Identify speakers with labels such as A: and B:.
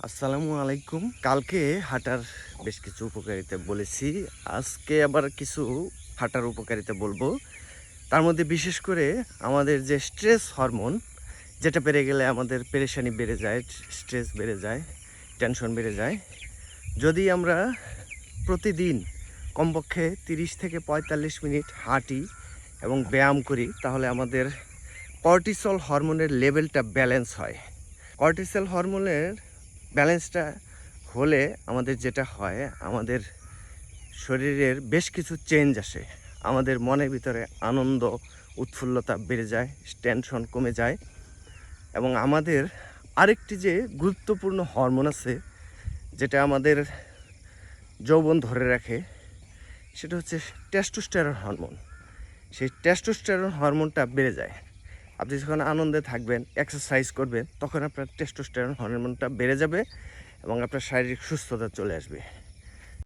A: আসসালামু আলাইকুম। কালকে হাঁটার বেশ কিছু উপকারিতা বলেছি। আজকে আবার কিছু হাঁটার উপকারিতা বলবো। তার মধ্যে বিশেষ করে আমাদের যে স্ট্রেস হরমোন, যেটা বেড়ে গেলে আমাদের পেরেশানি বেড়ে যায়, স্ট্রেস বেড়ে যায়, টেনশন বেড়ে যায়। যদি আমরা প্রতিদিন কমপক্ষে 30 থেকে 45 মিনিট হাঁটি এবং ব্যায়াম করি, তাহলে আমাদের কর্টিসল হরমোনের লেভেলটা ব্যালেন্স হয়। কর্টিসল হরমোনের ব্যালেন্সটা হলে আমাদের যেটা হয়, আমাদের শরীরের বেশ কিছু চেঞ্জ আসে। আমাদের মনের ভিতরে আনন্দ, উৎফুল্লতা বেড়ে যায়, টেনশন কমে যায়। এবং আমাদের আরেকটি যে গুরুত্বপূর্ণ হরমোন আছে, যেটা আমাদের যৌবন ধরে রাখে, সেটা হচ্ছে টেস্টোস্টেরন হরমোন। সেই টেস্টোস্টেরন হরমোনটা বেড়ে যায়। আপনি যখন আনন্দে থাকবেন, এক্সারসাইজ করবেন, তখন আপনার টেস্টোস্টেরন হরমোনটা বেড়ে যাবে এবং আপনার শারীরিক সুস্থতা চলে আসবে।